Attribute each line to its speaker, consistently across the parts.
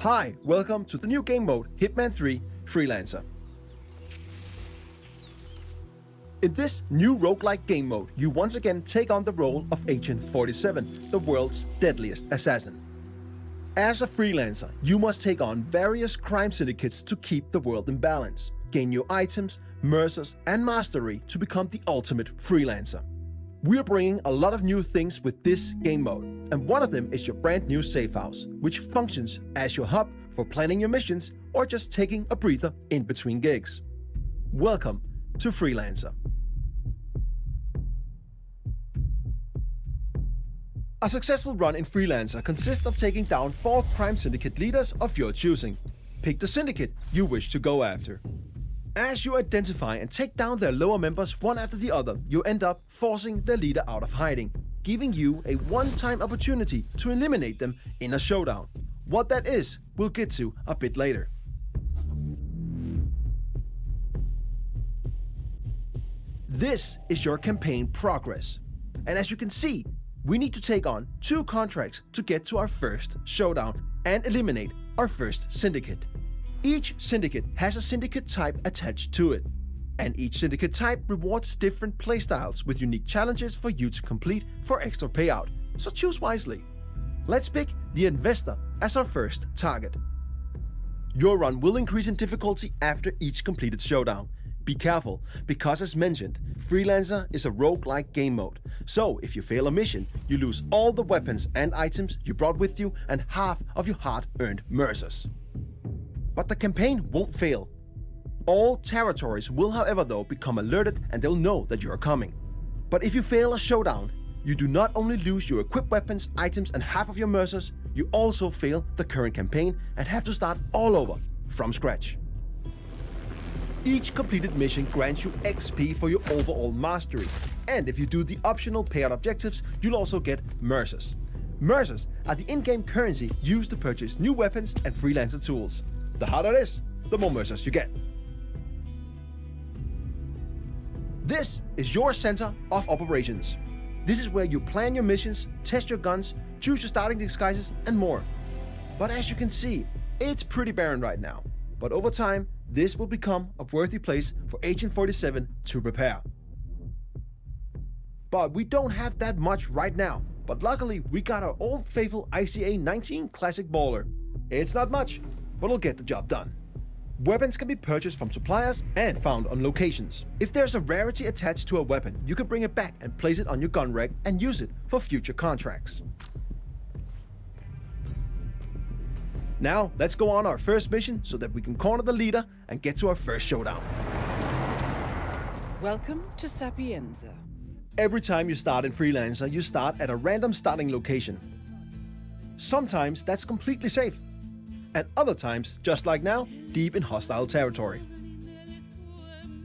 Speaker 1: Hi, welcome to the new game mode, Hitman 3 Freelancer. In this new roguelike game mode, you once again take on the role of Agent 47, the world's deadliest assassin. As a freelancer, you must take on various crime syndicates to keep the world in balance, gain new items, mercers, and mastery to become the ultimate freelancer. We are bringing a lot of new things with this game mode, and one of them is your brand new safe house, which functions as your hub for planning your missions or just taking a breather in between gigs. Welcome to Freelancer. A successful run in Freelancer consists of taking down 4 crime syndicate leaders of your choosing. Pick the syndicate you wish to go after. As you identify and take down their lower members one after the other, you end up forcing their leader out of hiding, giving you a one-time opportunity to eliminate them in a showdown. What that is, we'll get to a bit later. This is your campaign progress. And as you can see, we need to take on 2 contracts to get to our first showdown and eliminate our first syndicate. Each syndicate has a syndicate type attached to it, and each syndicate type rewards different playstyles with unique challenges for you to complete for extra payout, so choose wisely. Let's pick the investor as our first target. Your run will increase in difficulty after each completed showdown. Be careful, because as mentioned, Freelancer is a roguelike game mode, so if you fail a mission, you lose all the weapons and items you brought with you and half of your hard-earned mercers. But the campaign won't fail. All territories will however though become alerted and they'll know that you are coming. But if you fail a showdown, you do not only lose your equipped weapons, items and half of your mercers, you also fail the current campaign and have to start all over from scratch. Each completed mission grants you XP for your overall mastery, and if you do the optional payout objectives, you'll also get mercers. Mercers are the in-game currency used to purchase new weapons and freelancer tools. The harder it is, the more mercers you get. This is your center of operations. This is where you plan your missions, test your guns, choose your starting disguises, and more. But as you can see, it's pretty barren right now. But over time, this will become a worthy place for Agent 47 to prepare. But we don't have that much right now. But luckily, we got our old faithful ICA 19 Classic Baller. It's not much, but it'll get the job done. Weapons can be purchased from suppliers and found on locations. If there's a rarity attached to a weapon, you can bring it back and place it on your gun rack and use it for future contracts. Now, let's go on our first mission so that we can corner the leader and get to our first showdown.
Speaker 2: Welcome to Sapienza.
Speaker 1: Every time you start in Freelancer, you start at a random starting location. Sometimes that's completely safe, and other times, just like now, deep in hostile territory.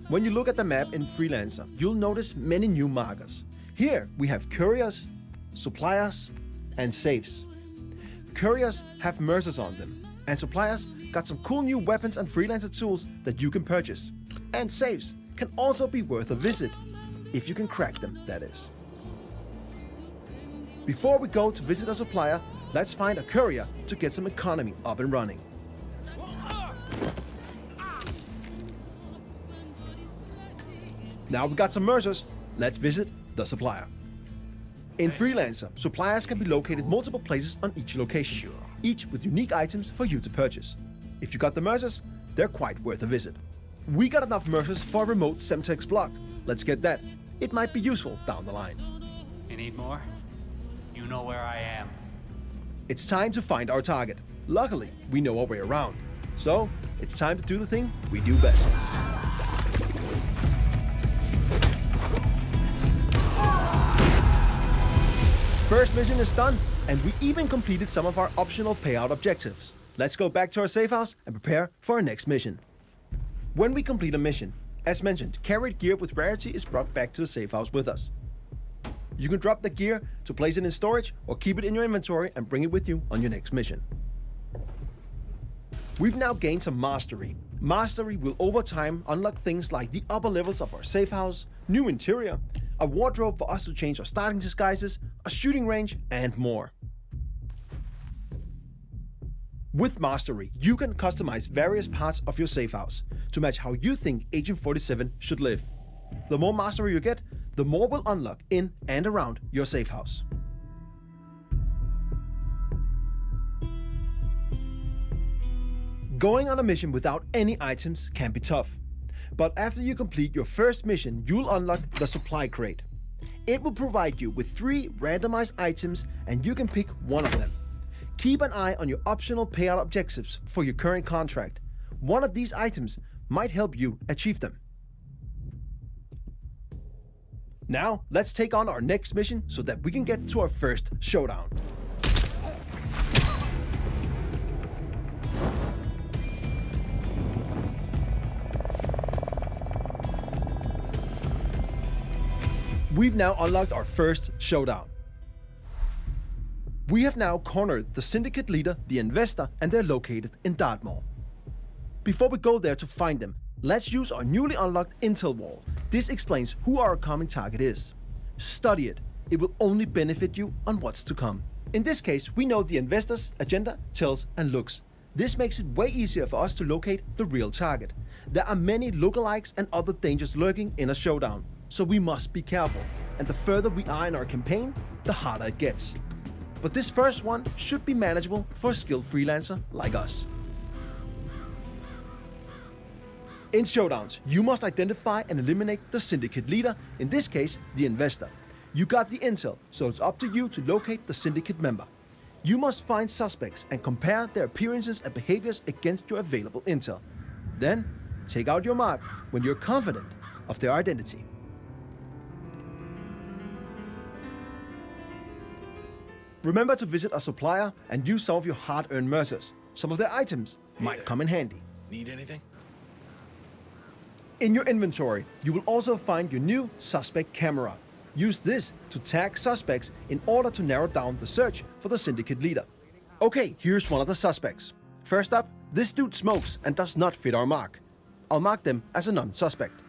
Speaker 1: When you look at the map in Freelancer, you'll notice many new markers. Here we have couriers, suppliers, and safes. Couriers have mercers on them, and suppliers got some cool new weapons and freelancer tools that you can purchase. And safes can also be worth a visit, if you can crack them, that is. Before we go to visit a supplier, let's find a courier to get some economy up and running. Now we got some mercers, let's visit the supplier. In Freelancer, suppliers can be located multiple places on each location, each with unique items for you to purchase. If you got the mercers, they're quite worth a visit. We got enough mercers for a remote Semtex block. Let's get that. It might be useful down the line.
Speaker 3: You need more? You know where I am.
Speaker 1: It's time to find our target. Luckily, we know our way around. So, it's time to do the thing we do best. First mission is done, and we even completed some of our optional payout objectives. Let's go back to our safe house and prepare for our next mission. When we complete a mission, as mentioned, carried gear with rarity is brought back to the safe house with us. You can drop the gear to place it in storage or keep it in your inventory and bring it with you on your next mission. We've now gained some mastery. Mastery will over time unlock things like the upper levels of our safe house, new interior, a wardrobe for us to change our starting disguises, a shooting range, and more. With Mastery, you can customize various parts of your safe house to match how you think Agent 47 should live. The more mastery you get, the more will unlock in and around your safe house. Going on a mission without any items can be tough. But after you complete your first mission, you'll unlock the supply crate. It will provide you with 3 randomized items and you can pick one of them. Keep an eye on your optional payout objectives for your current contract. One of these items might help you achieve them. Now, let's take on our next mission so that we can get to our first showdown. We've now unlocked our first showdown. We have now cornered the syndicate leader, the investor, and they're located in Dartmoor. Before we go there to find them, let's use our newly unlocked intel wall. This explains who our coming target is. Study it. It will only benefit you on what's to come. In this case, we know the investor's agenda, tells, and looks. This makes it way easier for us to locate the real target. There are many lookalikes and other dangers lurking in a showdown, so we must be careful. And the further we are in our campaign, the harder it gets. But this first one should be manageable for a skilled freelancer like us. In showdowns, you must identify and eliminate the syndicate leader, in this case, the investor. You got the intel, so it's up to you to locate the syndicate member. You must find suspects and compare their appearances and behaviors against your available intel. Then, take out your mark when you're confident of their identity. Remember to visit a supplier and use some of your hard-earned mercers. Some of their items might come in handy.
Speaker 4: Need anything?
Speaker 1: In your inventory, you will also find your new suspect camera. Use this to tag suspects in order to narrow down the search for the syndicate leader. Okay, here's one of the suspects. First up, this dude smokes and does not fit our mark. I'll mark them as a non-suspect.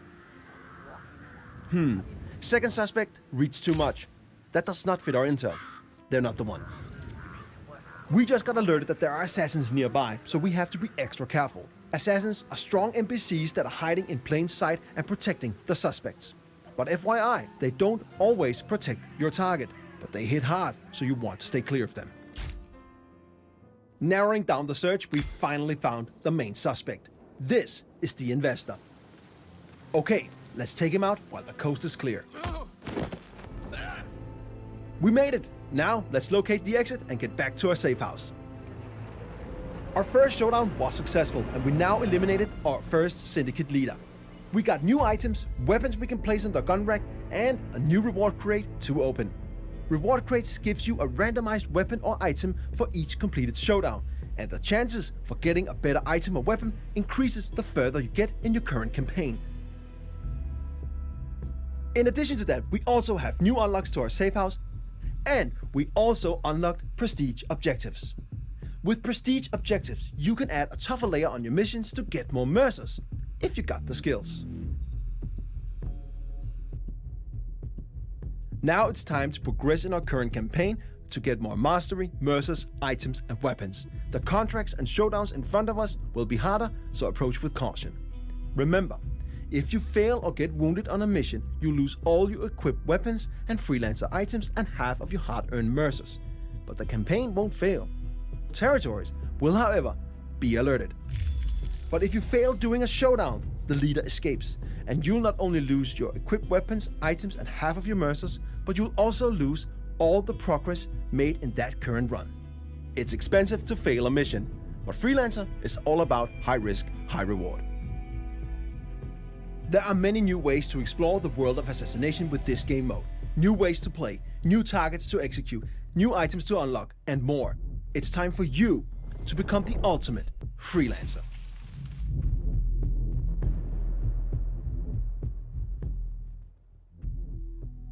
Speaker 1: Second suspect reads too much. That does not fit our intel. They're not the one. We just got alerted that there are assassins nearby, so we have to be extra careful. Assassins are strong NPCs that are hiding in plain sight and protecting the suspects. But FYI, they don't always protect your target, but they hit hard, so you want to stay clear of them. Narrowing down the search, we finally found the main suspect. This is the investor. Okay, let's take him out while the coast is clear. We made it! Now, let's locate the exit and get back to our safe house. Our first showdown was successful, and we now eliminated our first syndicate leader. We got new items, weapons we can place in the gun rack, and a new reward crate to open. Reward crates gives you a randomized weapon or item for each completed showdown, and the chances for getting a better item or weapon increases the further you get in your current campaign. In addition to that, we also have new unlocks to our safe house, and we also unlocked prestige objectives. With prestige objectives, you can add a tougher layer on your missions to get more mercers, if you got the skills. Now it's time to progress in our current campaign to get more mastery, mercers, items, and weapons. The contracts and showdowns in front of us will be harder, so approach with caution. Remember, if you fail or get wounded on a mission, you lose all your equipped weapons and freelancer items and half of your hard-earned mercers. But the campaign won't fail. Territories will, however, be alerted. But if you fail during a showdown, the leader escapes, and you'll not only lose your equipped weapons, items, and half of your mercers, but you'll also lose all the progress made in that current run. It's expensive to fail a mission, but Freelancer is all about high risk, high reward. There are many new ways to explore the world of assassination with this game mode. New ways to play, new targets to execute, new items to unlock, and more. It's time for you to become the ultimate Freelancer.